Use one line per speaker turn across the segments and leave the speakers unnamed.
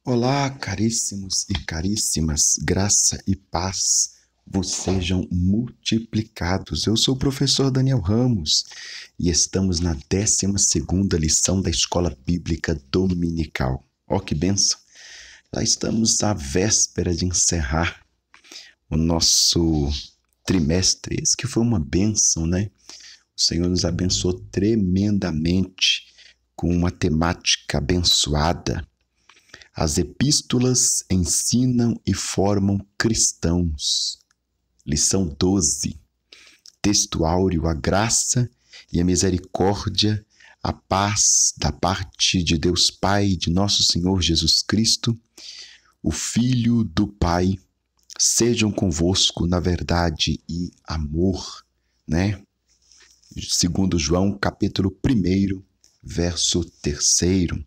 Olá, caríssimos e caríssimas, graça e paz vos sejam multiplicados. Eu sou o professor Daniel Ramos e estamos na 12ª lição da Escola Bíblica Dominical. Ó, que bênção! Já estamos à véspera de encerrar o nosso trimestre. Esse que foi uma bênção, né? O Senhor nos abençoou tremendamente com uma temática abençoada. As epístolas ensinam e formam cristãos. Lição 12. Texto áureo: a graça e a misericórdia, a paz da parte de Deus Pai e de nosso Senhor Jesus Cristo, o Filho do Pai, sejam convosco na verdade e amor, né? Segundo João, capítulo 1, verso 3.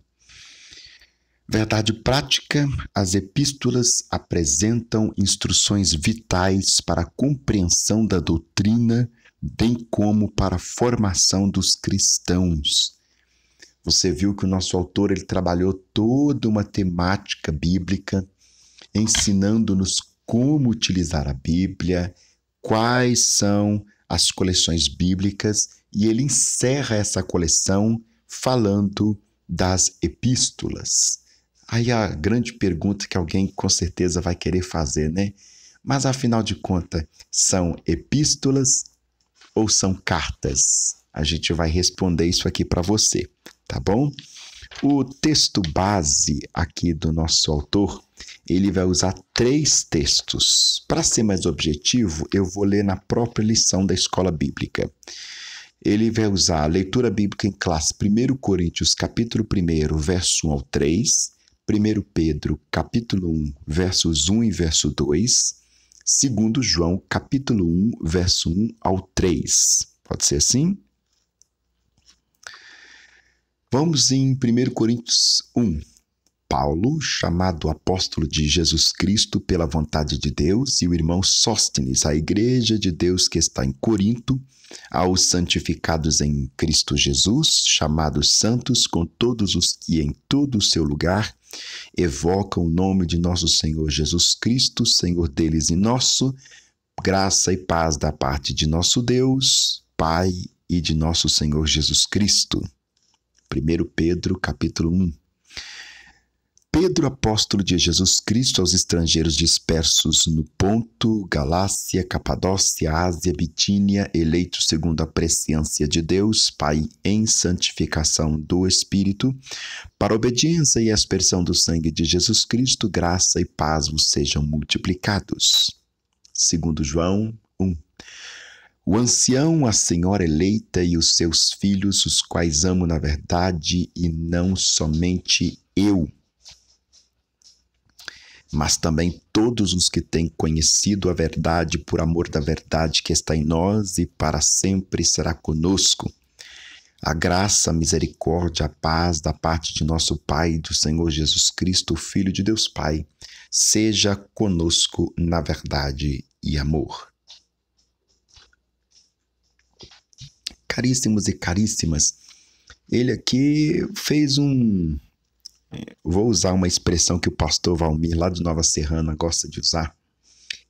Verdade prática: as epístolas apresentam instruções vitais para a compreensão da doutrina, bem como para a formação dos cristãos. Você viu que o nosso autor ele trabalhou toda uma temática bíblica, ensinando-nos como utilizar a Bíblia, quais são as coleções bíblicas, e ele encerra essa coleção falando das epístolas. Aí a grande pergunta que alguém com certeza vai querer fazer, né? Mas afinal de contas, são epístolas ou são cartas? A gente vai responder isso aqui para você, tá bom? O texto base aqui do nosso autor, ele vai usar 3 textos. Para ser mais objetivo, eu vou ler na própria lição da Escola Bíblica. Ele vai usar a leitura bíblica em classe 1 Coríntios, capítulo 1, verso 1 ao 3, 1 Pedro, capítulo 1, versos 1 e verso 2, 2 João, capítulo 1, verso 1 ao 3. Pode ser assim? Vamos em 1 Coríntios 1. Paulo, chamado apóstolo de Jesus Cristo pela vontade de Deus, e o irmão Sóstenes, a igreja de Deus que está em Corinto, aos santificados em Cristo Jesus, chamados santos, com todos os que em todo o seu lugar evocam o nome de nosso Senhor Jesus Cristo, Senhor deles e nosso, graça e paz da parte de nosso Deus, Pai e de nosso Senhor Jesus Cristo. 1 Pedro, capítulo 1. Pedro, apóstolo de Jesus Cristo, aos estrangeiros dispersos no Ponto, Galácia, Capadócia, Ásia, Bitínia, eleitos segundo a presciência de Deus, Pai, em santificação do Espírito, para a obediência e aspersão do sangue de Jesus Cristo, graça e paz vos sejam multiplicados. 2 João 1. O ancião, a senhora eleita e os seus filhos, os quais amo na verdade, e não somente eu, mas também todos os que têm conhecido a verdade por amor da verdade que está em nós e para sempre será conosco. A graça, a misericórdia, a paz da parte de nosso Pai e do Senhor Jesus Cristo, o Filho de Deus Pai, seja conosco na verdade e amor. Caríssimos e caríssimas, ele aqui fez vou usar uma expressão que o pastor Valmir, lá de Nova Serrana, gosta de usar,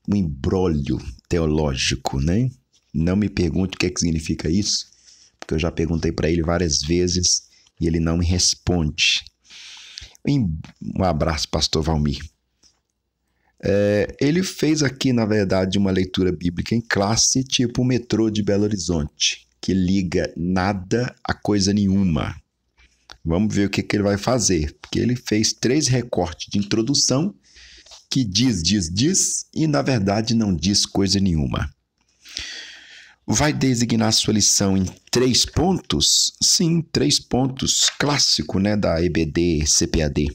um imbróglio teológico, né? Não me pergunte o que significa isso, porque eu já perguntei para ele várias vezes e ele não me responde. Um abraço, pastor Valmir. Ele fez aqui, na verdade, uma leitura bíblica em classe, tipo o metrô de Belo Horizonte, que liga nada a coisa nenhuma. Vamos ver o que ele vai fazer, porque ele fez 3 recortes de introdução que diz, e na verdade não diz coisa nenhuma. Vai designar sua lição em 3 pontos? Sim, 3 pontos, clássico, né, da EBD, CPAD.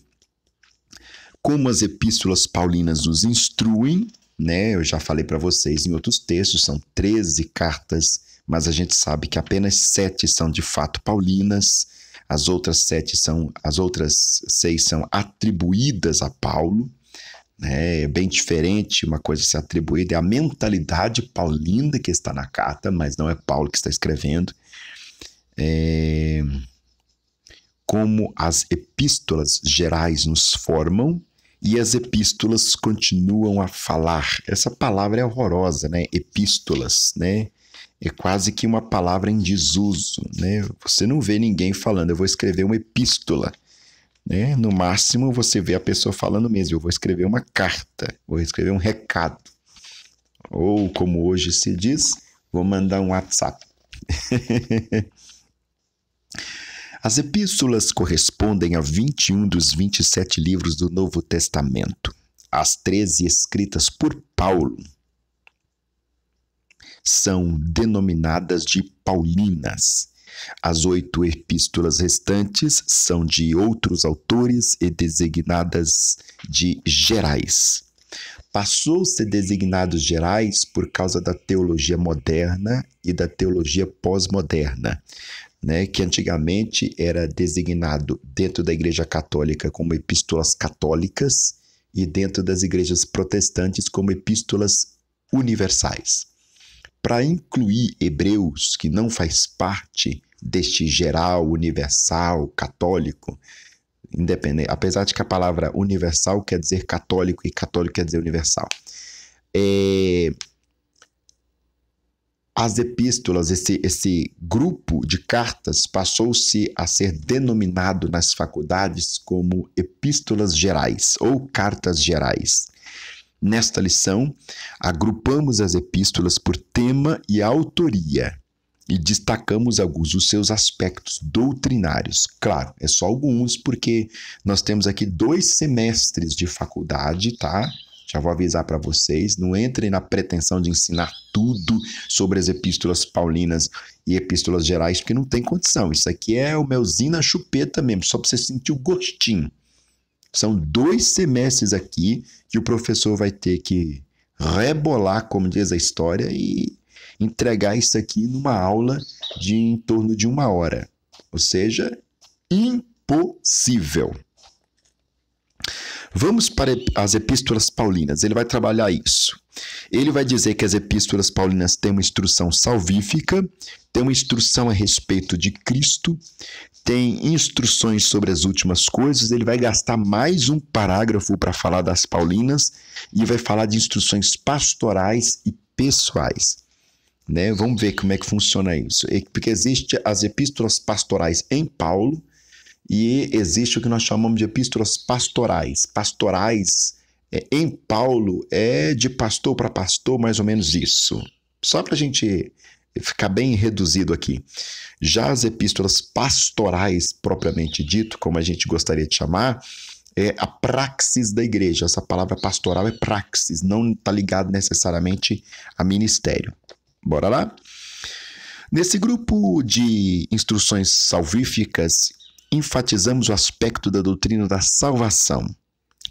Como as epístolas paulinas nos instruem, né, eu já falei para vocês em outros textos, são 13 cartas, mas a gente sabe que apenas 7 são de fato paulinas. As outras 6 são atribuídas a Paulo, né? É bem diferente uma coisa ser atribuída, é a mentalidade paulina que está na carta, mas não é Paulo que está escrevendo. como as epístolas gerais nos formam e as epístolas continuam a falar. Essa palavra é horrorosa, né? Epístolas, né? É quase que uma palavra em desuso, né? Você não vê ninguém falando, eu vou escrever uma epístola, né? No máximo você vê a pessoa falando mesmo, eu vou escrever uma carta, vou escrever um recado. Ou, como hoje se diz, vou mandar um WhatsApp. As epístolas correspondem a 21 dos 27 livros do Novo Testamento. As 13 escritas por Paulo são denominadas de paulinas. As 8 epístolas restantes são de outros autores e designadas de gerais. Passou a ser designados gerais por causa da teologia moderna e da teologia pós-moderna, né, que antigamente era designado dentro da Igreja Católica como epístolas católicas e dentro das igrejas protestantes como epístolas universais. Para incluir Hebreus, que não faz parte deste geral, universal, católico, independente, apesar de que a palavra universal quer dizer católico e católico quer dizer universal. As epístolas, esse grupo de cartas passou-se a ser denominado nas faculdades como epístolas gerais ou cartas gerais. Nesta lição, agrupamos as epístolas por tema e autoria e destacamos alguns dos seus aspectos doutrinários. Claro, é só alguns, porque nós temos aqui 2 semestres de faculdade, tá? Já vou avisar para vocês, não entrem na pretensão de ensinar tudo sobre as epístolas paulinas e epístolas gerais, porque não tem condição. Isso aqui é o melzinho na chupeta mesmo, só para você sentir o gostinho. São 2 semestres aqui que o professor vai ter que rebolar, como diz a história, e entregar isso aqui numa aula de em torno de 1 hora. Ou seja, impossível. Vamos para as epístolas paulinas. Ele vai trabalhar isso. Ele vai dizer que as epístolas paulinas têm uma instrução salvífica, têm uma instrução a respeito de Cristo, tem instruções sobre as últimas coisas. Ele vai gastar mais um parágrafo para falar das paulinas e vai falar de instruções pastorais e pessoais. Né? Vamos ver como é que funciona isso. Porque existem as epístolas pastorais em Paulo e existe o que nós chamamos de epístolas pastorais. Pastorais em Paulo é de pastor para pastor, mais ou menos isso. Só para a gente ficar bem reduzido aqui. Já as epístolas pastorais, propriamente dito, como a gente gostaria de chamar, é a praxis da igreja. Essa palavra pastoral é praxis, não está ligado necessariamente a ministério. Bora lá? Nesse grupo de instruções salvíficas, enfatizamos o aspecto da doutrina da salvação.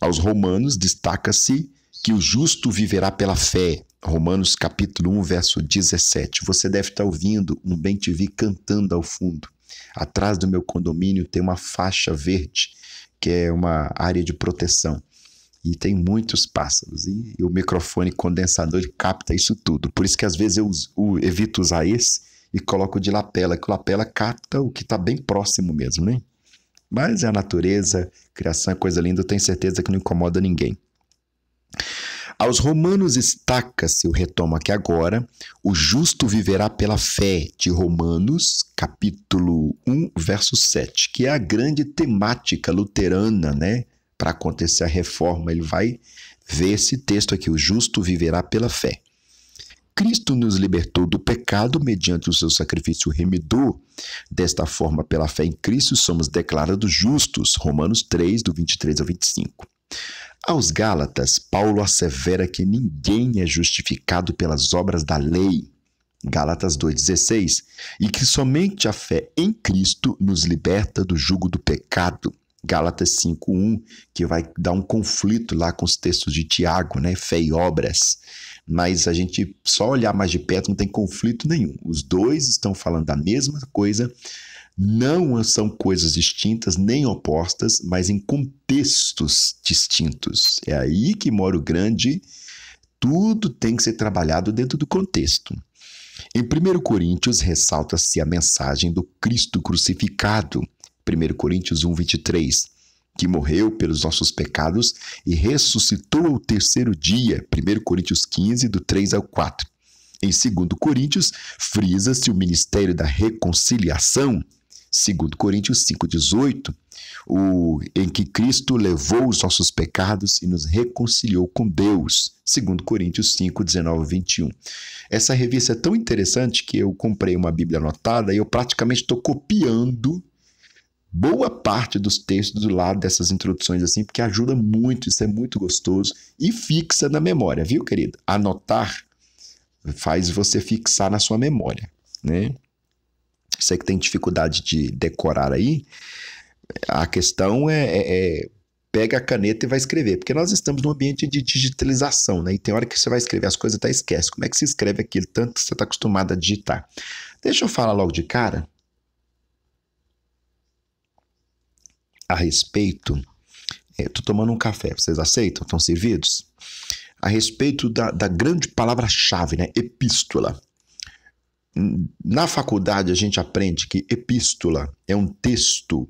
Aos Romanos, destaca-se que o justo viverá pela fé. Romanos capítulo 1, verso 17. Você deve estar ouvindo um bem-te-vi cantando ao fundo. Atrás do meu condomínio tem uma faixa verde, que é uma área de proteção. E tem muitos pássaros. E o microfone condensador ele capta isso tudo. Por isso que às vezes eu evito usar esse e coloco de lapela, que o lapela capta o que está bem próximo mesmo, né? Mas é a natureza, criação é coisa linda, eu tenho certeza que não incomoda ninguém. Aos Romanos destaca-se, eu retomo aqui agora, o justo viverá pela fé, de Romanos, capítulo 1, verso 7, que é a grande temática luterana, né? Para acontecer a reforma, ele vai ver esse texto aqui, o justo viverá pela fé. Cristo nos libertou do pecado mediante o seu sacrifício remidor. Desta forma, pela fé em Cristo, somos declarados justos. Romanos 3, do 23 ao 25. Aos Gálatas, Paulo assevera que ninguém é justificado pelas obras da lei. Gálatas 2,16. E que somente a fé em Cristo nos liberta do jugo do pecado. Gálatas 5:1, que vai dar um conflito lá com os textos de Tiago, né? Fé e obras. Mas a gente só olhar mais de perto não tem conflito nenhum. Os dois estão falando da mesma coisa, não são coisas distintas nem opostas, mas em contextos distintos. É aí que mora o grande, tudo tem que ser trabalhado dentro do contexto. Em 1 Coríntios, ressalta-se a mensagem do Cristo crucificado. 1 Coríntios 1, 23, que morreu pelos nossos pecados e ressuscitou ao terceiro dia, 1 Coríntios 15, do 3 ao 4. Em 2 Coríntios, frisa-se o ministério da reconciliação, 2 Coríntios 5,18, em que Cristo levou os nossos pecados e nos reconciliou com Deus, 2 Coríntios 5, 19 e 21. Essa revista é tão interessante que eu comprei uma Bíblia anotada e eu praticamente estou copiando boa parte dos textos do lado dessas introduções, assim, porque ajuda muito, isso é muito gostoso e fixa na memória, viu, querido? Anotar faz você fixar na sua memória, né? Você que tem dificuldade de decorar aí, a questão é pega a caneta e vai escrever, porque nós estamos num ambiente de digitalização, né? E tem hora que você vai escrever as coisas até esquece. Como é que se escreve aquilo, tanto que você está acostumado a digitar? Deixa eu falar logo de cara a respeito. Estou tomando um café, vocês aceitam? Estão servidos? A respeito da grande palavra-chave, né? Epístola. Na faculdade a gente aprende que epístola é um texto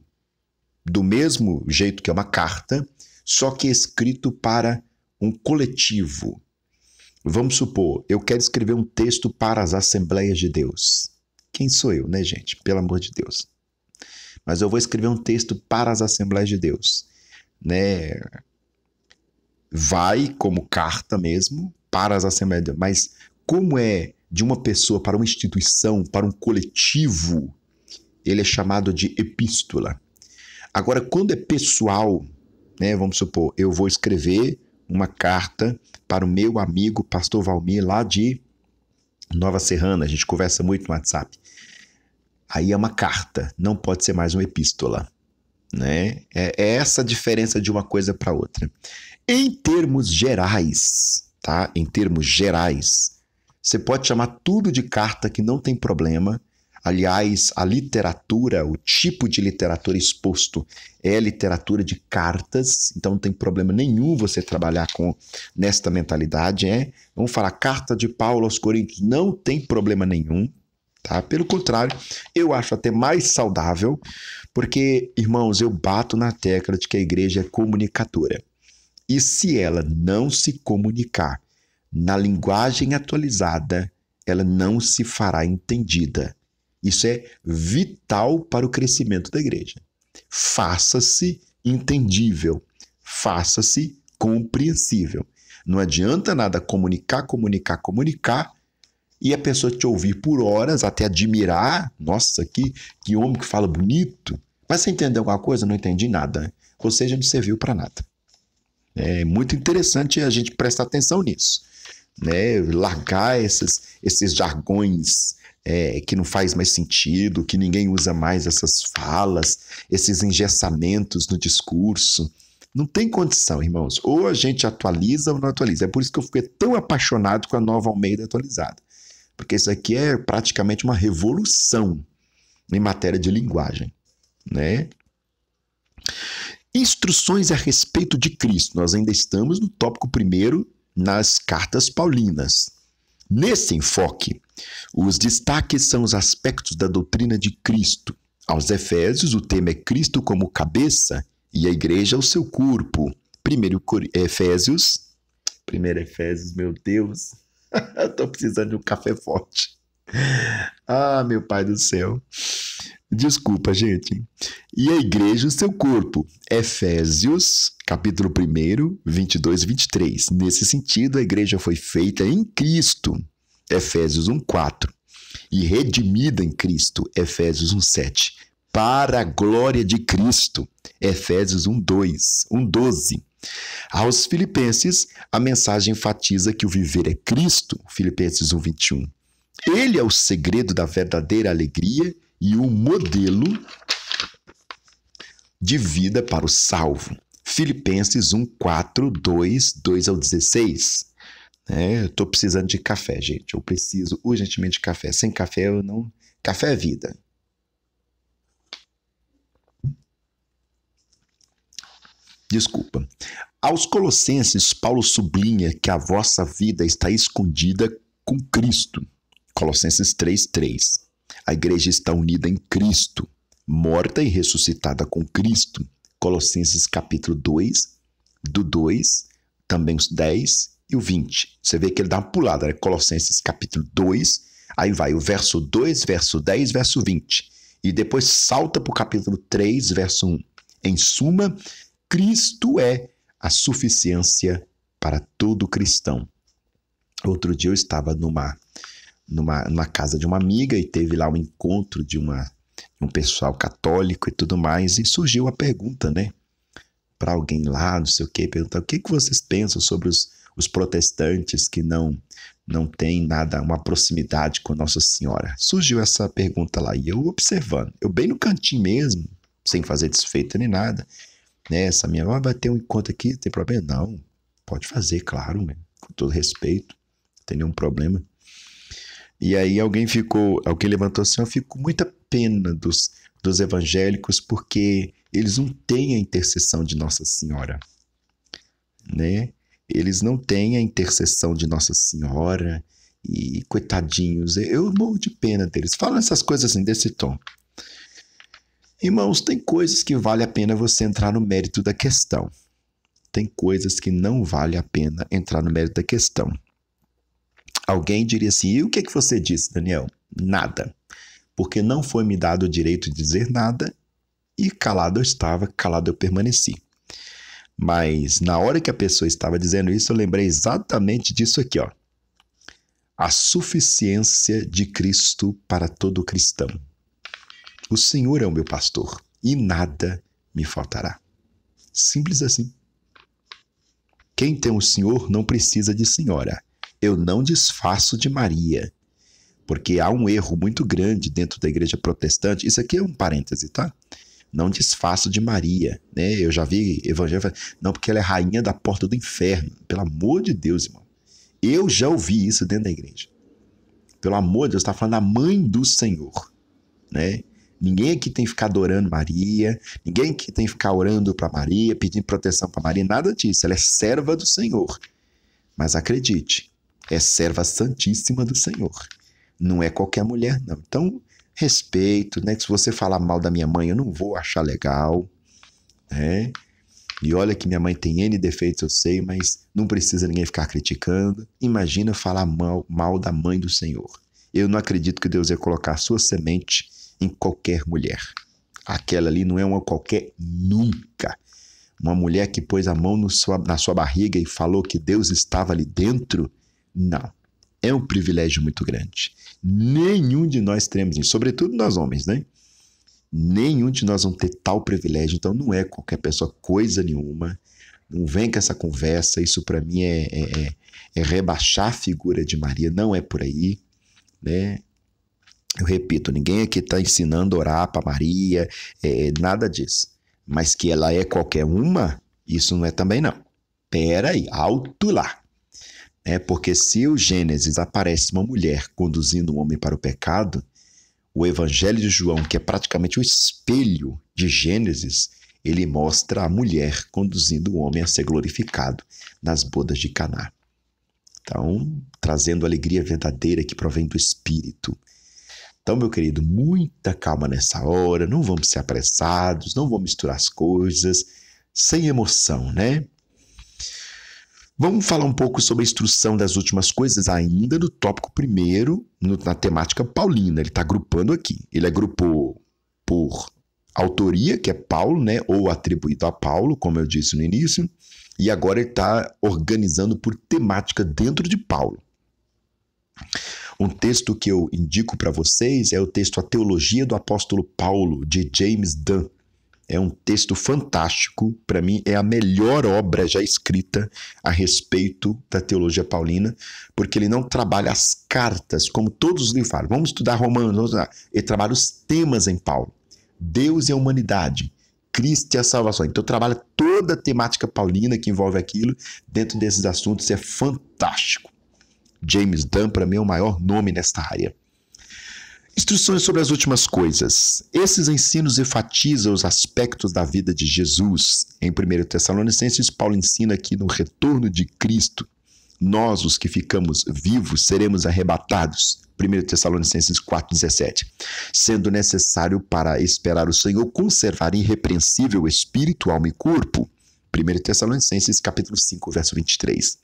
do mesmo jeito que é uma carta, só que escrito para um coletivo. Vamos supor, eu quero escrever um texto para as Assembleias de Deus. Quem sou eu, né, gente? Pelo amor de Deus. Mas eu vou escrever um texto para as Assembleias de Deus, né? Vai como carta mesmo para as Assembleias de Deus, mas como é de uma pessoa para uma instituição, para um coletivo, ele é chamado de epístola. Agora, quando é pessoal, né, vamos supor, eu vou escrever uma carta para o meu amigo pastor Valmir, lá de Nova Serrana, a gente conversa muito no WhatsApp. Aí é uma carta, não pode ser mais uma epístola, né? É essa a diferença de uma coisa para outra. Em termos gerais, tá? Em termos gerais, você pode chamar tudo de carta que não tem problema. Aliás, a literatura, o tipo de literatura exposto é literatura de cartas, então não tem problema nenhum você trabalhar nesta mentalidade. Vamos falar carta de Paulo aos Coríntios, não tem problema nenhum, tá? Pelo contrário, eu acho até mais saudável, porque, irmãos, eu bato na tecla de que a igreja é comunicadora. E se ela não se comunicar na linguagem atualizada, ela não se fará entendida. Isso é vital para o crescimento da igreja. Faça-se entendível, faça-se compreensível. Não adianta nada comunicar e a pessoa te ouvir por horas, até admirar. Nossa, que homem que fala bonito. Mas você entendeu alguma coisa? Não entendi nada. Ou seja, não serviu para nada. É muito interessante a gente prestar atenção nisso, né? Largar esses jargões que não faz mais sentido, que ninguém usa mais essas falas, esses engessamentos no discurso. Não tem condição, irmãos. Ou a gente atualiza ou não atualiza. É por isso que eu fiquei tão apaixonado com a Nova Almeida atualizada. Porque isso aqui é praticamente uma revolução em matéria de linguagem, né? Instruções a respeito de Cristo. Nós ainda estamos no tópico 1 nas cartas paulinas. Nesse enfoque, os destaques são os aspectos da doutrina de Cristo. Aos Efésios, o tema é Cristo como cabeça e a igreja o seu corpo. 1 Efésios, meu Deus, estou precisando de um café forte. Ah, meu Pai do céu. Desculpa, gente. E a igreja o seu corpo. Efésios, capítulo 1, 22 e 23. Nesse sentido, a igreja foi feita em Cristo. Efésios 1, 4. E redimida em Cristo. Efésios 1, 7. Para a glória de Cristo. Efésios 1, 12. Aos Filipenses, a mensagem enfatiza que o viver é Cristo. Filipenses 1, 21. Ele é o segredo da verdadeira alegria e o modelo de vida para o salvo. Filipenses 1, 4, 2 ao 16. Eu estou precisando de café, gente. Eu preciso urgentemente de café. Sem café eu não... Café é vida. Desculpa. Aos Colossenses, Paulo sublinha que a vossa vida está escondida com Cristo. Colossenses 3, 3. A igreja está unida em Cristo. morta e ressuscitada com Cristo. Colossenses capítulo 2, do 2, também os 10 e o 20. Você vê que ele dá uma pulada, né? Colossenses capítulo 2, aí vai o verso 2, verso 10, verso 20. E depois salta para o capítulo 3, verso 1. Em suma, Cristo é a suficiência para todo cristão. Outro dia eu estava numa casa de uma amiga e teve lá um encontro de um pessoal católico e tudo mais, e surgiu a pergunta, né? Para alguém lá, não sei o quê, perguntar o que vocês pensam sobre os protestantes que não têm nada, uma proximidade com Nossa Senhora. Surgiu essa pergunta lá, e eu observando, eu bem no cantinho mesmo, sem fazer desfeita nem nada, né? Essa minha mãe vai ter um encontro aqui, tem problema? Não, pode fazer, claro, né? Com todo respeito, não tem nenhum problema. E aí alguém levantou assim, eu fico com muita pena dos evangélicos, porque eles não têm a intercessão de Nossa Senhora, né? Eles não têm a intercessão de Nossa Senhora, e coitadinhos, eu morro de pena deles. Falam essas coisas assim, desse tom. Irmãos, tem coisas que vale a pena você entrar no mérito da questão. Tem coisas que não vale a pena entrar no mérito da questão. Alguém diria assim, e o que você disse, Daniel? Nada. Porque não foi me dado o direito de dizer nada, e calado eu estava, calado eu permaneci. Mas na hora que a pessoa estava dizendo isso, eu lembrei exatamente disso aqui, ó. A suficiência de Cristo para todo cristão. O Senhor é o meu pastor, e nada me faltará. Simples assim. Quem tem o Senhor não precisa de senhora. Eu não desfaço de Maria, porque há um erro muito grande dentro da igreja protestante. Isso aqui é um parêntese, tá? Não desfaço de Maria, né? Eu já vi evangelho, não, porque ela é rainha da porta do inferno. Pelo amor de Deus, irmão. Eu já ouvi isso dentro da igreja. Pelo amor de Deus, está falando da mãe do Senhor, né? Ninguém aqui tem que ficar adorando Maria, ninguém aqui tem que ficar orando para Maria, pedindo proteção para Maria, nada disso. Ela é serva do Senhor. Mas acredite, é serva santíssima do Senhor. Não é qualquer mulher, não. Então, respeito, né? Que se você falar mal da minha mãe, eu não vou achar legal, né? E olha que minha mãe tem N defeitos, eu sei, mas não precisa ninguém ficar criticando. Imagina falar mal da mãe do Senhor. Eu não acredito que Deus ia colocar a sua semente em qualquer mulher. Aquela ali não é uma qualquer nunca. Uma mulher que pôs a mão na sua barriga e falou que Deus estava ali dentro, não. É um privilégio muito grande. Nenhum de nós teremos isso, sobretudo nós homens, né? Nenhum de nós vamos ter tal privilégio, então não é qualquer pessoa, coisa nenhuma. Não vem com essa conversa, isso para mim é rebaixar a figura de Maria, não é por aí, né? Eu repito, ninguém aqui está ensinando a orar para Maria, nada disso. Mas que ela é qualquer uma, isso não é também não. Pera aí, alto lá. Porque se o Gênesis aparece uma mulher conduzindo um homem para o pecado, o Evangelho de João, que é praticamente o espelho de Gênesis, ele mostra a mulher conduzindo o homem a ser glorificado nas bodas de Caná. Então, trazendo alegria verdadeira que provém do Espírito. Então, meu querido, muita calma nessa hora, não vamos ser apressados, não vamos misturar as coisas, sem emoção, né? Vamos falar um pouco sobre a instrução das últimas coisas ainda no tópico primeiro, na temática paulina. Ele está agrupando aqui. Ele agrupou por autoria, que é Paulo, né? Ou atribuído a Paulo, como eu disse no início, e agora ele está organizando por temática dentro de Paulo. Um texto que eu indico para vocês é o texto A Teologia do Apóstolo Paulo, de James Dunn. É um texto fantástico, para mim é a melhor obra já escrita a respeito da teologia paulina, porque ele não trabalha as cartas, como todos os livros falam. Vamos estudar Romanos, ele trabalha os temas em Paulo. Deus e a humanidade, Cristo e a salvação. Então trabalha toda a temática paulina que envolve aquilo dentro desses assuntos, é fantástico. James Dunn, para mim, é o maior nome nesta área. Instruções sobre as últimas coisas. Esses ensinos enfatizam os aspectos da vida de Jesus. Em 1 Tessalonicenses, Paulo ensina aqui no retorno de Cristo, nós, os que ficamos vivos, seremos arrebatados. 1 Tessalonicenses 4,17. Sendo necessário para esperar o Senhor conservar irrepreensível espírito, alma e corpo. 1 Tessalonicenses capítulo 5, verso 23.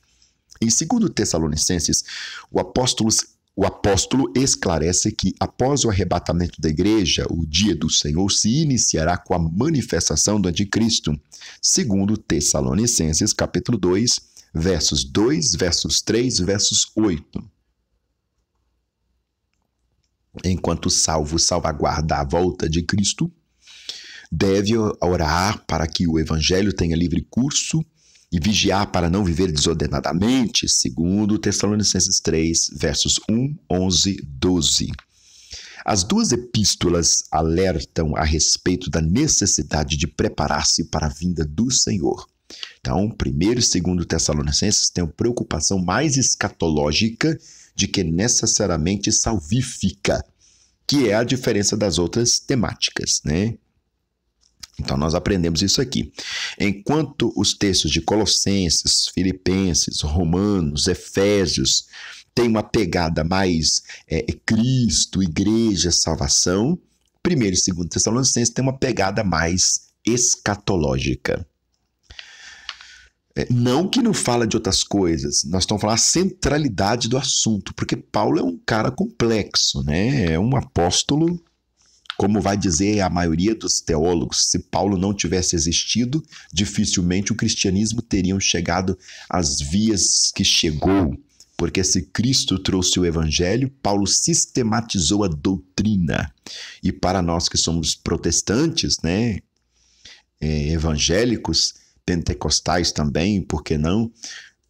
Em 2 Tessalonicenses, o apóstolo esclarece que após o arrebatamento da igreja, o dia do Senhor se iniciará com a manifestação do anticristo. 2 Tessalonicenses capítulo 2, versos 2, versos 3, versos 8. Enquanto o salvo salvaguarda a volta de Cristo, deve orar para que o evangelho tenha livre curso e vigiar para não viver desordenadamente, segundo Tessalonicenses 3, versos 1, 11, 12. As duas epístolas alertam a respeito da necessidade de preparar-se para a vinda do Senhor. Então, 1 e 2 Tessalonicenses têm uma preocupação mais escatológica de que necessariamente salvífica, que é a diferença das outras temáticas, né? Então, nós aprendemos isso aqui. Enquanto os textos de Colossenses, Filipenses, Romanos, Efésios têm uma pegada mais Cristo, igreja, salvação, 1 e 2 Tessalonicenses têm uma pegada mais escatológica. Não que não fala de outras coisas, nós estamos falando a centralidade do assunto, porque Paulo é um cara complexo, né? É um apóstolo, como vai dizer a maioria dos teólogos, se Paulo não tivesse existido, dificilmente o cristianismo teria chegado às vias que chegou, porque se Cristo trouxe o evangelho, Paulo sistematizou a doutrina. E para nós que somos protestantes, né, evangélicos, pentecostais também, por que não?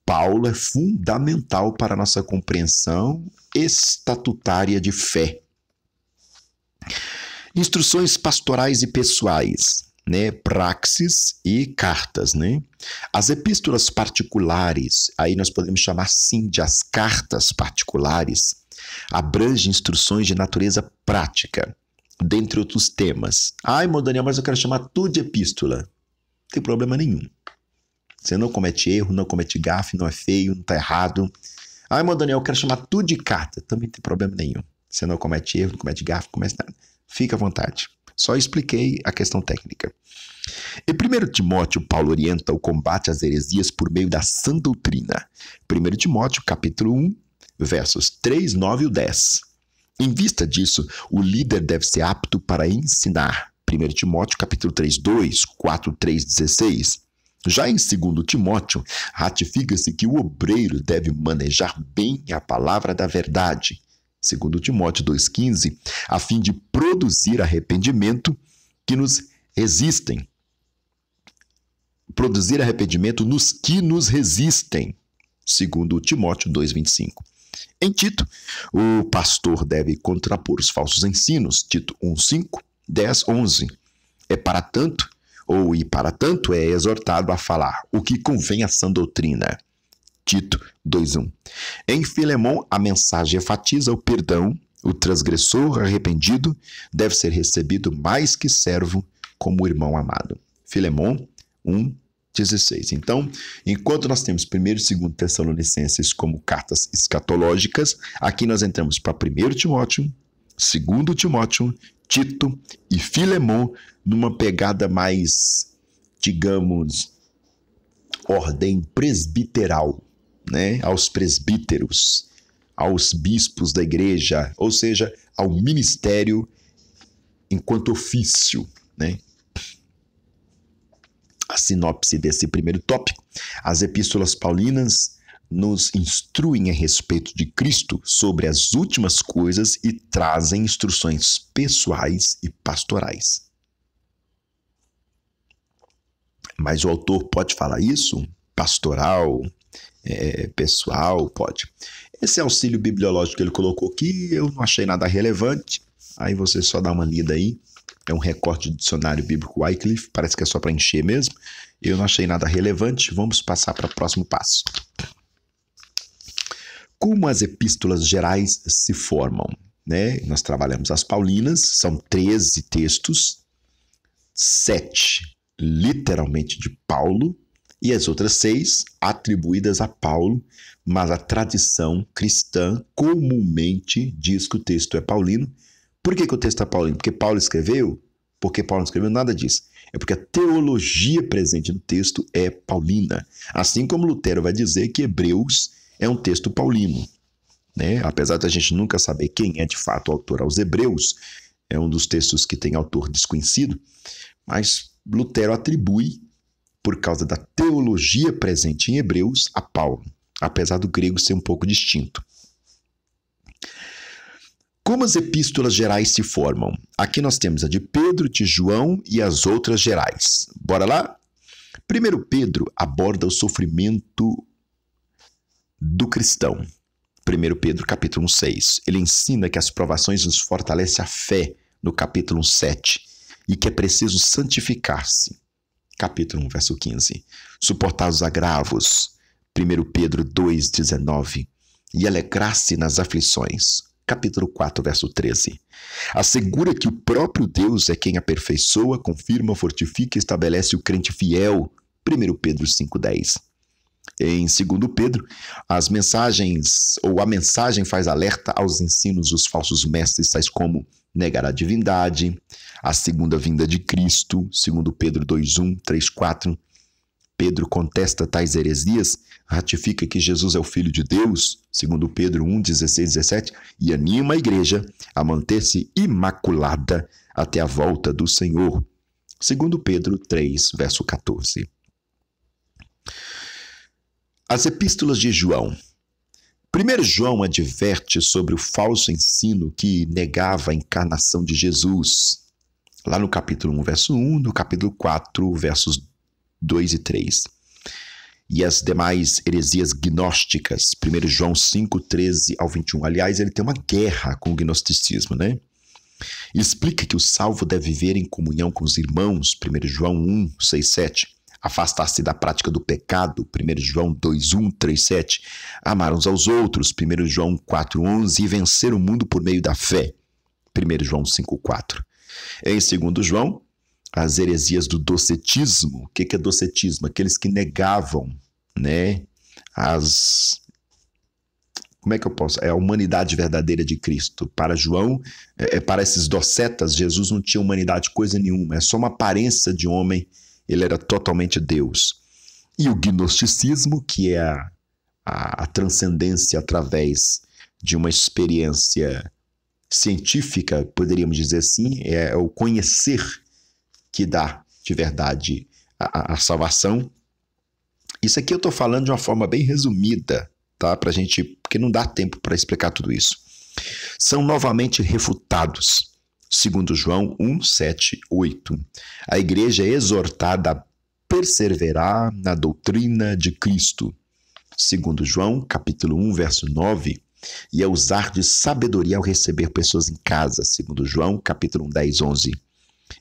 Paulo é fundamental para a nossa compreensão estatutária de fé. Instruções pastorais e pessoais, né? Praxis e cartas, né? As epístolas particulares, aí nós podemos chamar sim de as cartas particulares, abrangem instruções de natureza prática, dentre outros temas. Ai, irmão Daniel, mas eu quero chamar tudo de epístola. Não tem problema nenhum. Você não comete erro, não comete gafe, não é feio, não está errado. Ah, irmão Daniel, eu quero chamar tudo de carta. Também não tem problema nenhum. Você não comete erro, não comete gafe, não comete nada. Fica à vontade. Só expliquei a questão técnica. Em 1 Timóteo, Paulo orienta o combate às heresias por meio da sã doutrina. 1 Timóteo, capítulo 1, versos 3, 9 e 10. Em vista disso, o líder deve ser apto para ensinar. 1 Timóteo, capítulo 3, 2, 4, 3, 16. Já em 2 Timóteo, ratifica-se que o obreiro deve manejar bem a palavra da verdade. 2 Timóteo 2,15, a fim de produzir arrependimento que nos resistem. Produzir arrependimento nos que nos resistem. 2 Timóteo 2,25. Em Tito, o pastor deve contrapor os falsos ensinos. Tito 1,5, 10, 11. Para tanto é exortado a falar o que convém à sã doutrina. Tito 2:1. Em Filemão, a mensagem enfatiza o perdão. O transgressor arrependido deve ser recebido mais que servo como irmão amado. Filemão 1:16. Então, enquanto nós temos 1 e 2 Tessalonicenses como cartas escatológicas, aqui nós entramos para 1 Timóteo, 2 Timóteo, Tito e Filemão numa pegada mais, digamos, ordem presbiteral, né? Aos presbíteros, aos bispos da igreja, ou seja, ao ministério enquanto ofício, né? A sinopse desse primeiro tópico: as epístolas paulinas nos instruem a respeito de Cristo sobre as últimas coisas e trazem instruções pessoais e pastorais. Mas o autor pode falar isso? Pastoral, pessoal, pode. Esse auxílio bibliológico que ele colocou aqui, eu não achei nada relevante. Aí você só dá uma lida aí. É um recorte do dicionário bíblico Wycliffe, parece que é só para encher mesmo. Eu não achei nada relevante. Vamos passar para o próximo passo. Como as epístolas gerais se formam, né? Nós trabalhamos as paulinas, são 13 textos, 7 literalmente de Paulo e as outras 6 atribuídas a Paulo, mas a tradição cristã comumente diz que o texto é paulino. Por que o texto é paulino? Porque Paulo escreveu? Porque Paulo não escreveu nada disso. É porque a teologia presente no texto é paulina. Assim como Lutero vai dizer que Hebreus é um texto paulino, né? Apesar da gente nunca saber quem é de fato o autor aos Hebreus, é um dos textos que tem autor desconhecido, mas Lutero atribui, por causa da teologia presente em Hebreus, a Paulo, apesar do grego ser um pouco distinto. Como as epístolas gerais se formam? Aqui nós temos a de Pedro, de João e as outras gerais. Bora lá? 1 Pedro aborda o sofrimento do cristão. 1 Pedro, capítulo 6. Ele ensina que as provações nos fortalecem a fé, no capítulo 7, e que é preciso santificar-se. Capítulo 1, verso 15. Suportar os agravos. 1 Pedro 2, 19. E alegrar-se nas aflições. Capítulo 4, verso 13. Assegura que o próprio Deus é quem aperfeiçoa, confirma, fortifica e estabelece o crente fiel. 1 Pedro 5, 10. Em 2 Pedro, a mensagem faz alerta aos ensinos dos falsos mestres, tais como negar a divindade, a segunda vinda de Cristo, 2 Pedro 2:1, 3:4. Pedro contesta tais heresias, ratifica que Jesus é o Filho de Deus, 2 Pedro 1:16, 17, e anima a igreja a manter-se imaculada até a volta do Senhor, 2 Pedro 3, verso 14. As epístolas de João. 1 João adverte sobre o falso ensino que negava a encarnação de Jesus. Lá no capítulo 1, verso 1, no capítulo 4, versos 2 e 3. E as demais heresias gnósticas. 1 João 5, 13 ao 21. Aliás, ele tem uma guerra com o gnosticismo, né? Explica que o salvo deve viver em comunhão com os irmãos. 1 João 1, 6, 7. Afastar-se da prática do pecado, 1 João 2:1, 3:7, amar uns aos outros, 1 João 4:11, e vencer o mundo por meio da fé, 1 João 5:4. Em 2 João, as heresias do docetismo. O que é docetismo? Aqueles que negavam, né, a humanidade verdadeira de Cristo. Para João, para esses docetas, Jesus não tinha humanidade coisa nenhuma, é só uma aparência de homem. Ele era totalmente Deus. E o gnosticismo, que é a transcendência através de uma experiência científica, poderíamos dizer assim, é o conhecer que dá de verdade a salvação. Isso aqui eu estou falando de uma forma bem resumida, tá? Porque não dá tempo para explicar tudo isso. São novamente refutados. 2 João 1, 7, 8. A igreja é exortada a perseverar na doutrina de Cristo. 2 João, capítulo 1, verso 9. E a usar de sabedoria ao receber pessoas em casa. 2 João, capítulo 1, 10, 11.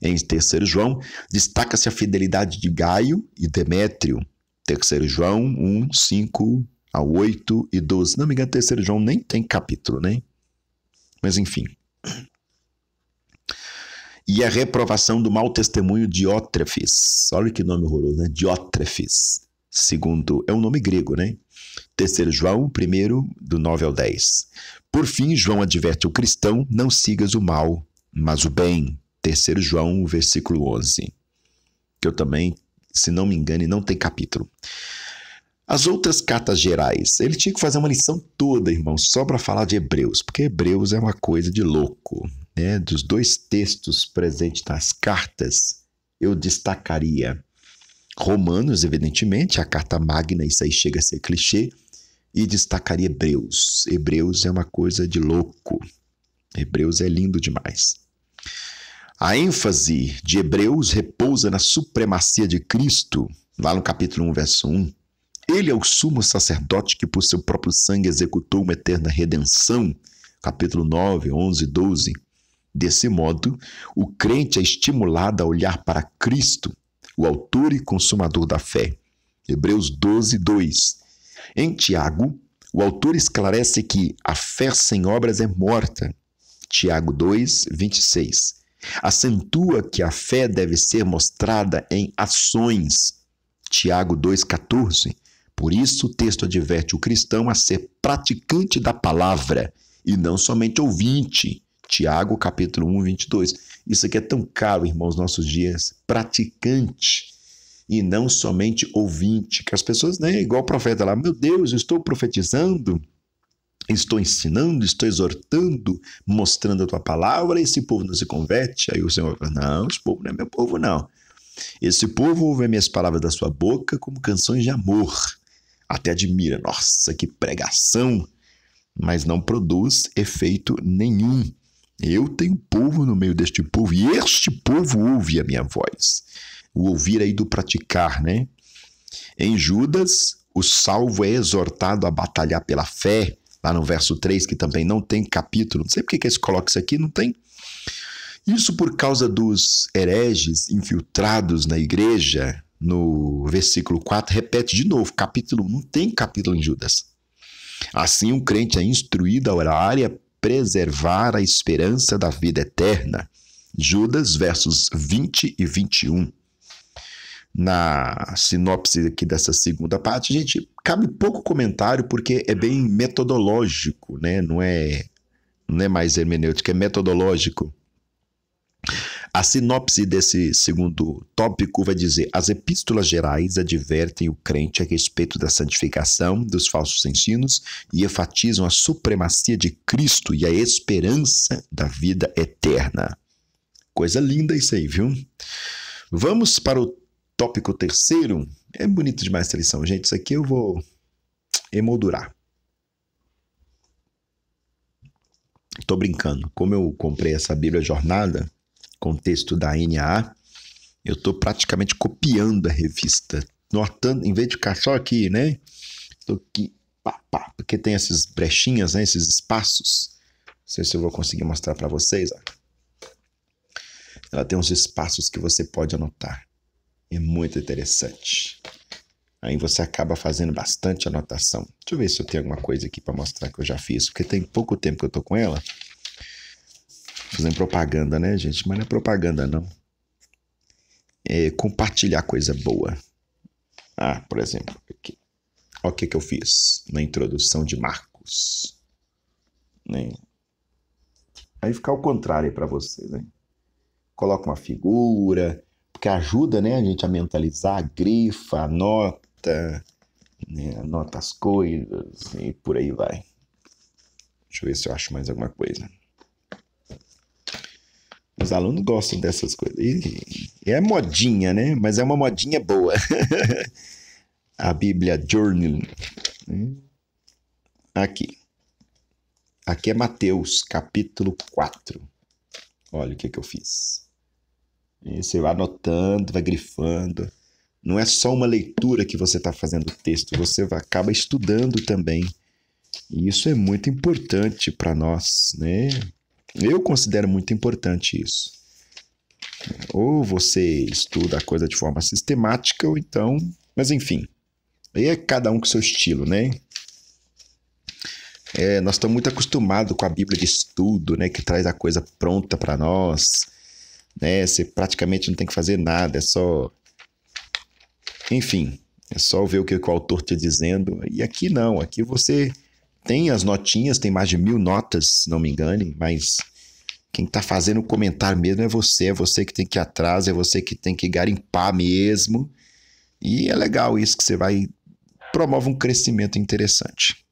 Em 3 João, destaca-se a fidelidade de Gaio e Demétrio. 3 João 1, 5 a 8 e 12. Não me engano, 3 João nem tem capítulo, né? Mas enfim. E a reprovação do mau testemunho de Diótrefes. Olha que nome horroroso, né? Diótrefes. Segundo, é um nome grego, né? 3 João, 1, do 9 ao 10. Por fim, João adverte o cristão, não sigas o mal, mas o bem. 3 João, versículo 11. Que eu também, se não me engano, não tem capítulo. As outras cartas gerais, ele tinha que fazer uma lição toda, irmão, só para falar de Hebreus, porque Hebreus é uma coisa de louco. Dos 2 textos presentes nas cartas, eu destacaria Romanos, evidentemente, a carta magna, isso aí chega a ser clichê, e destacaria Hebreus. Hebreus é uma coisa de louco. Hebreus é lindo demais. A ênfase de Hebreus repousa na supremacia de Cristo, lá no capítulo 1, verso 1. Ele é o sumo sacerdote que por seu próprio sangue executou uma eterna redenção, capítulo 9, 11, 12. Desse modo, o crente é estimulado a olhar para Cristo, o autor e consumador da fé. Hebreus 12, 2. Em Tiago, o autor esclarece que a fé sem obras é morta. Tiago 2, 26. Acentua que a fé deve ser mostrada em ações. Tiago 2,14. Por isso o texto adverte o cristão a ser praticante da palavra e não somente ouvinte. Tiago capítulo 1, 22. Isso aqui é tão caro, irmãos, nos nossos dias. Praticante e não somente ouvinte. Que as pessoas, né, igual o profeta lá, meu Deus, eu estou profetizando, estou ensinando, estou exortando, mostrando a tua palavra, e esse povo não se converte. Aí o Senhor fala, não, esse povo não é meu povo, não. Esse povo ouve minhas palavras da sua boca como canções de amor. Até admira, nossa, que pregação, mas não produz efeito nenhum. Eu tenho povo no meio deste povo, e este povo ouve a minha voz. O ouvir aí do praticar, né? Em Judas, o salvo é exortado a batalhar pela fé, lá no verso 3, que também não tem capítulo. Não sei por que eles colocam isso aqui, não tem. Isso por causa dos hereges infiltrados na igreja. No versículo 4, repete de novo, capítulo 1, não tem capítulo em Judas. Assim, o crente é instruído a orar e a preservar a esperança da vida eterna. Judas, versos 20 e 21. Na sinopse aqui dessa segunda parte, gente, cabe pouco comentário porque é bem metodológico, né? Não é mais hermenêutica, é metodológico. A sinopse desse segundo tópico vai dizer: as epístolas gerais advertem o crente a respeito da santificação, dos falsos ensinos e enfatizam a supremacia de Cristo e a esperança da vida eterna. Coisa linda isso aí, viu? Vamos para o tópico terceiro. É bonito demais essa lição, gente. Isso aqui eu vou emoldurar. Tô brincando. Como eu comprei essa Bíblia Jornada com texto da NAA, eu estou praticamente copiando a revista, notando, em vez de ficar só aqui, né? Estou aqui, porque tem essas brechinhas, né? Esses espaços. Não sei se eu vou conseguir mostrar para vocês. Ó. Ela tem uns espaços que você pode anotar. É muito interessante. Aí você acaba fazendo bastante anotação. Deixa eu ver se eu tenho alguma coisa aqui para mostrar que eu já fiz, porque tem pouco tempo que eu tô com ela. Fazendo propaganda, né, gente? Mas não é propaganda, não. É compartilhar coisa boa. Ah, por exemplo, aqui. Olha o que eu fiz na introdução de Marcos. Né? Aí fica ao contrário para você, né? Coloca uma figura, porque ajuda, né, a gente a mentalizar, grifa, anota, né? Anota as coisas e por aí vai. Deixa eu ver se eu acho mais alguma coisa. Os alunos gostam dessas coisas. E é modinha, né? Mas é uma modinha boa. A Bíblia Journal. Aqui. Aqui é Mateus, capítulo 4. Olha o que eu fiz. E você vai anotando, vai grifando. Não é só uma leitura que você está fazendo o texto. Você acaba estudando também. E isso é muito importante para nós, né? Eu considero muito importante isso. Ou você estuda a coisa de forma sistemática, ou então... Mas enfim, aí é cada um com seu estilo, né? Nós estamos muito acostumados com a Bíblia de estudo, né? Que traz a coisa pronta para nós, né? Você praticamente não tem que fazer nada, é só... Enfim, é só ver o que o autor está dizendo. E aqui não, aqui você... Tem as notinhas, tem mais de 1000 notas, se não me engane, mas quem está fazendo o comentário mesmo é você que tem que ir atrás, é você que tem que garimpar mesmo. E é legal isso, que você vai... promove um crescimento interessante.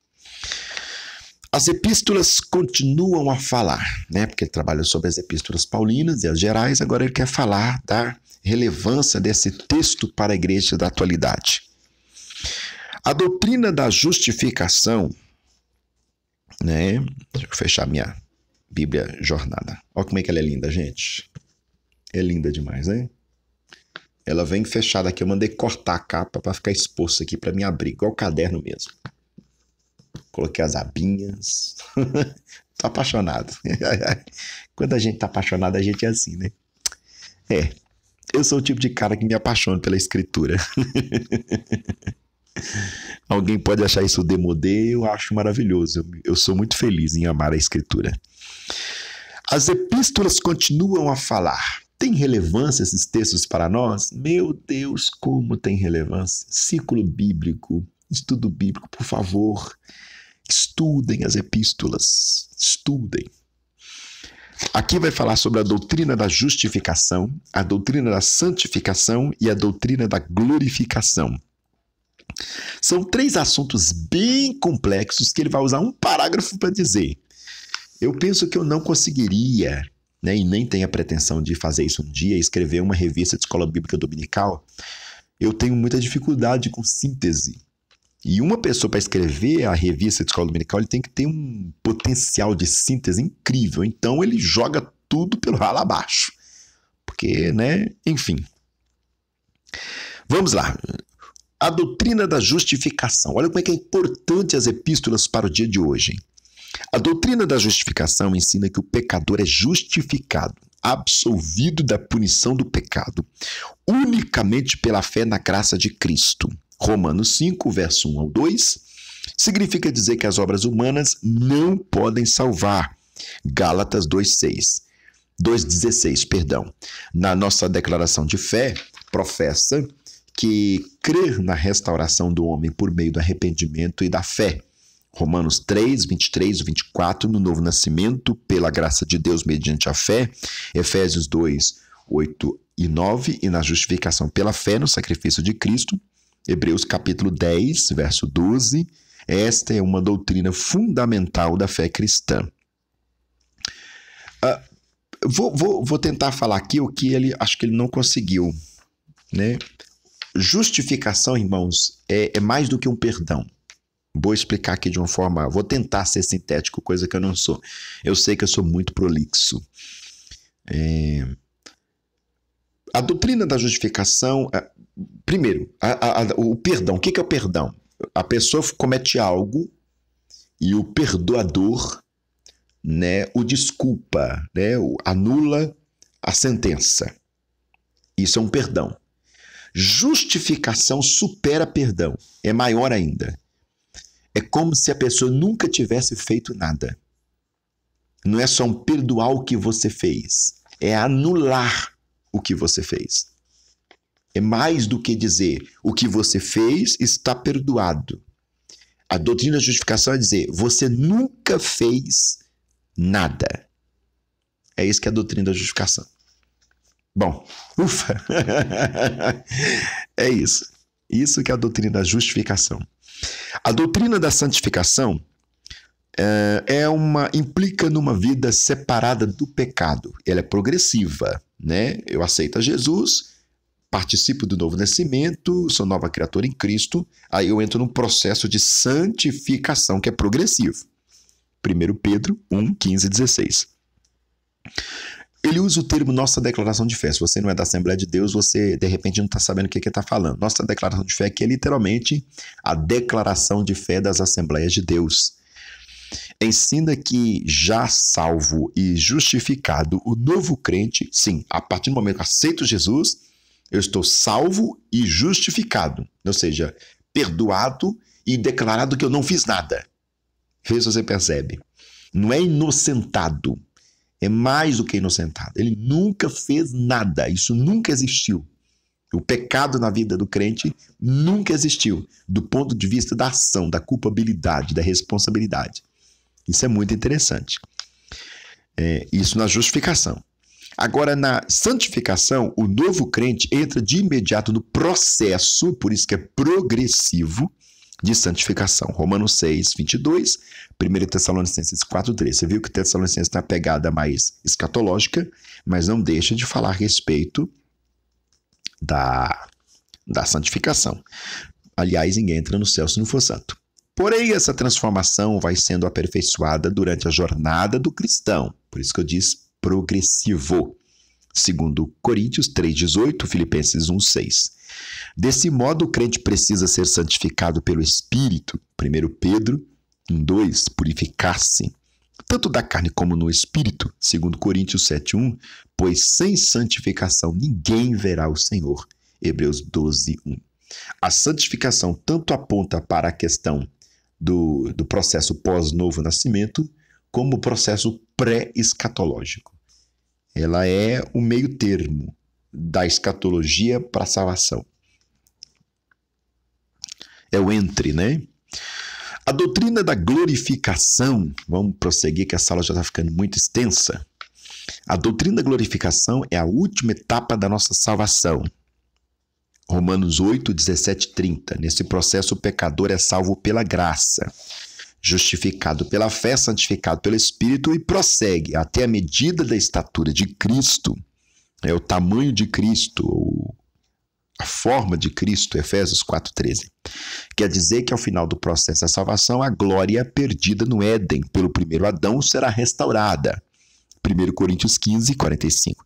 As epístolas continuam a falar, né? Porque ele trabalha sobre as epístolas paulinas e as gerais, agora ele quer falar da relevância desse texto para a igreja da atualidade. A doutrina da justificação, né? Deixa eu fechar minha Bíblia Jornada. Olha como é que ela é linda, gente. É linda demais, né? Ela vem fechada aqui. Eu mandei cortar a capa para ficar exposto aqui para me abrir, igual o caderno mesmo. Coloquei as abinhas. Tô apaixonado. Quando a gente tá apaixonado, a gente é assim, né? Eu sou o tipo de cara que me apaixona pela escritura. Alguém pode achar isso demodê, eu acho maravilhoso. Eu sou muito feliz em amar a escritura. As epístolas continuam a falar. Tem relevância esses textos para nós? Meu Deus, como tem relevância! Ciclo bíblico, estudo bíblico, por favor, estudem as epístolas, estudem. Aqui vai falar sobre a doutrina da justificação, a doutrina da santificação e a doutrina da glorificação. São 3 assuntos bem complexos que ele vai usar um parágrafo para dizer. Eu penso que eu não conseguiria, né, e nem tenho a pretensão de fazer isso um dia, escrever uma revista de escola bíblica dominical. Eu tenho muita dificuldade com síntese. E uma pessoa para escrever a revista de escola dominical, ele tem que ter um potencial de síntese incrível. Então ele joga tudo pelo ralo abaixo. Porque, né, enfim. Vamos lá. A doutrina da justificação. Olha como é que é importante as epístolas para o dia de hoje. A doutrina da justificação ensina que o pecador é justificado, absolvido da punição do pecado, unicamente pela fé na graça de Cristo. Romanos 5, verso 1 ao 2, significa dizer que as obras humanas não podem salvar. Gálatas 2:16, perdão. Na nossa declaração de fé, professa que crer na restauração do homem por meio do arrependimento e da fé. Romanos 3, 23 e 24, no novo nascimento, pela graça de Deus mediante a fé. Efésios 2, 8 e 9, e na justificação pela fé no sacrifício de Cristo. Hebreus capítulo 10, verso 12. Esta é uma doutrina fundamental da fé cristã. Vou tentar falar aqui o que acho que ele não conseguiu, né? Justificação, irmãos, é mais do que um perdão. Vou explicar aqui de uma forma... Vou tentar ser sintético, coisa que eu não sou. Eu sei que eu sou muito prolixo. A doutrina da justificação... Primeiro, o perdão. O que é o perdão? A pessoa comete algo e o perdoador, né, o desculpa, né, anula a sentença. Isso é um perdão. Justificação supera perdão. É maior ainda. É como se a pessoa nunca tivesse feito nada. Não é só um perdoar o que você fez. É anular o que você fez. É mais do que dizer o que você fez está perdoado. A doutrina da justificação é dizer você nunca fez nada. É isso que é a doutrina da justificação. Bom, ufa! É isso. Isso que é a doutrina da justificação. A doutrina da santificação implica numa vida separada do pecado. Ela é progressiva, né? Eu aceito a Jesus, participo do novo nascimento, sou nova criatura em Cristo, aí eu entro num processo de santificação que é progressivo. 1 Pedro 1, 15 e 16. Ele usa o termo nossa declaração de fé. Se você não é da Assembleia de Deus, você de repente não está sabendo o que ele está falando. Nossa declaração de fé, que é literalmente a declaração de fé das Assembleias de Deus. Ensina que já salvo e justificado, o novo crente, sim, a partir do momento que aceito Jesus, eu estou salvo e justificado. Ou seja, perdoado e declarado que eu não fiz nada. Vê se você percebe. Não é inocentado. É mais do que inocentado. Ele nunca fez nada. Isso nunca existiu. O pecado na vida do crente nunca existiu. Do ponto de vista da ação, da culpabilidade, da responsabilidade. Isso é muito interessante. Isso na justificação. Agora, na santificação, o novo crente entra de imediato no processo, por isso que é progressivo, de santificação. Romanos 6, 22, 1 Tessalonicenses 4, 3. Você viu que Tessalonicenses tem uma pegada mais escatológica, mas não deixa de falar a respeito da santificação. Aliás, ninguém entra no céu se não for santo. Porém, essa transformação vai sendo aperfeiçoada durante a jornada do cristão. Por isso que eu disse progressivo. Segundo Coríntios 3,18, Filipenses 1,6. Desse modo, o crente precisa ser santificado pelo Espírito. 1 Pedro 1,2, purificar-se, tanto da carne como no Espírito. Segundo Coríntios 7,1, pois sem santificação ninguém verá o Senhor. Hebreus 12,1. A santificação tanto aponta para a questão do processo pós-novo nascimento, como o processo pré-escatológico. Ela é o meio termo da escatologia para a salvação. É o entre, né? A doutrina da glorificação, vamos prosseguir que essa aula já está ficando muito extensa. A doutrina da glorificação é a última etapa da nossa salvação. Romanos 8, 17 e 30. Nesse processo o pecador é salvo pela graça, justificado pela fé, santificado pelo Espírito e prossegue até a medida da estatura de Cristo. É o tamanho de Cristo, ou a forma de Cristo, Efésios 4,13. Quer dizer que ao final do processo da salvação, a glória perdida no Éden pelo primeiro Adão será restaurada. 1 Coríntios 15, 45.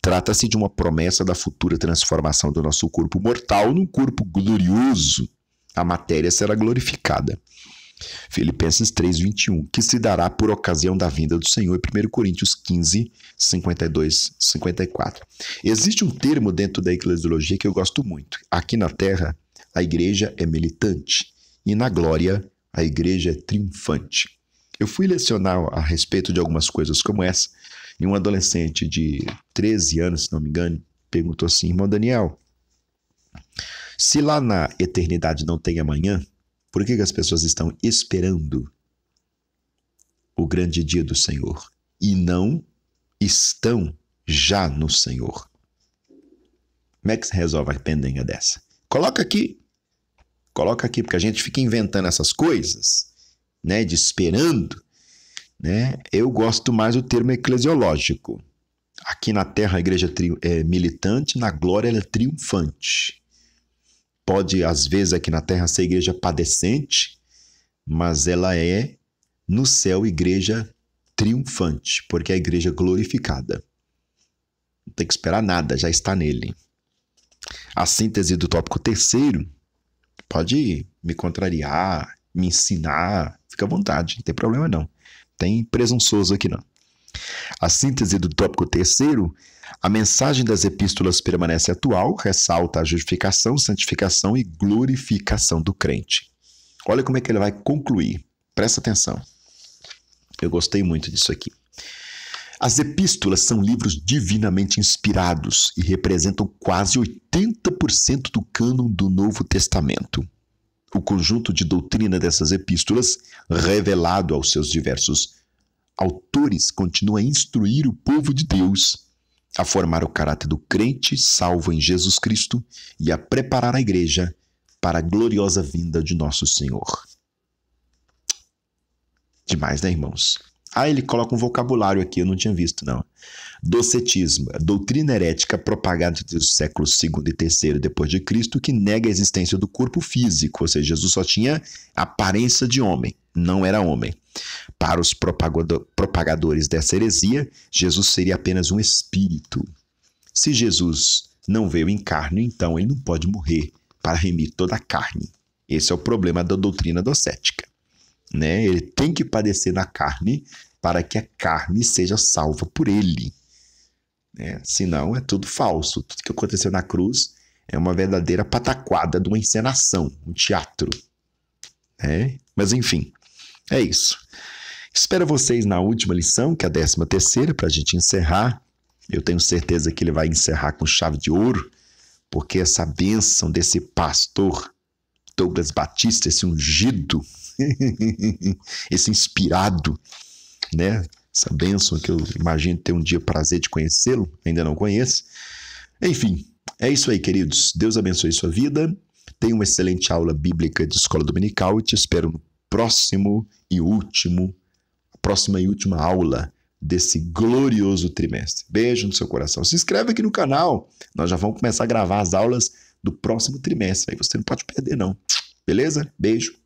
Trata-se de uma promessa da futura transformação do nosso corpo mortal num corpo glorioso. A matéria será glorificada. Filipenses 3, 21, que se dará por ocasião da vinda do Senhor, 1 Coríntios 15, 52, 54. Existe um termo dentro da eclesiologia que eu gosto muito. Aqui na Terra, a igreja é militante e na glória, a igreja é triunfante. Eu fui lecionar a respeito de algumas coisas como essa e um adolescente de 13 anos, se não me engano, perguntou assim: irmão Daniel, se lá na eternidade não tem amanhã, por que as pessoas estão esperando o grande dia do Senhor e não estão já no Senhor? Como é que se resolve a pendenga dessa? Coloca aqui, porque a gente fica inventando essas coisas, né, de esperando, né? Eu gosto mais do termo eclesiológico. Aqui na Terra a igreja é militante, na glória ela é triunfante. Pode, às vezes, aqui na Terra ser igreja padecente, mas ela é, no céu, igreja triunfante, porque é a igreja glorificada. Não tem que esperar nada, já está nele. A síntese do tópico terceiro pode me contrariar, me ensinar, fica à vontade, não tem problema não. Tem presunçoso aqui não. A síntese do tópico terceiro: a mensagem das epístolas permanece atual, ressalta a justificação, santificação e glorificação do crente. Olha como é que ele vai concluir. Presta atenção. Eu gostei muito disso aqui. As epístolas são livros divinamente inspirados e representam quase 80% do cânon do Novo Testamento. O conjunto de doutrina dessas epístolas, revelado aos seus diversos autores, continua a instruir o povo de Deus a formar o caráter do crente salvo em Jesus Cristo e a preparar a igreja para a gloriosa vinda de nosso Senhor. Demais, né, irmãos? Ele coloca um vocabulário aqui, eu não tinha visto, não. Docetismo, a doutrina herética propagada entre os séculos II e III depois de Cristo, que nega a existência do corpo físico, ou seja, Jesus só tinha aparência de homem, não era homem. Para os propagadores dessa heresia, Jesus seria apenas um espírito. Se Jesus não veio em carne, então ele não pode morrer para remir toda a carne. Esse é o problema da doutrina docética, né? Ele tem que padecer na carne para que a carne seja salva por ele. Senão é tudo falso. Tudo que aconteceu na cruz é uma verdadeira pataquada de uma encenação, um teatro. Mas enfim, é isso. Espero vocês na última lição, que é a 13ª, para a gente encerrar. Eu tenho certeza que ele vai encerrar com chave de ouro, porque essa bênção desse pastor Douglas Batista, esse ungido, esse inspirado, né? Essa bênção que eu imagino ter um dia prazer de conhecê-lo, ainda não conheço. Enfim, é isso aí, queridos. Deus abençoe sua vida. Tenha uma excelente aula bíblica de escola dominical e te espero no próxima e última aula desse glorioso trimestre. Beijo no seu coração. Se inscreve aqui no canal. Nós já vamos começar a gravar as aulas do próximo trimestre. Aí você não pode perder, não. Beleza? Beijo.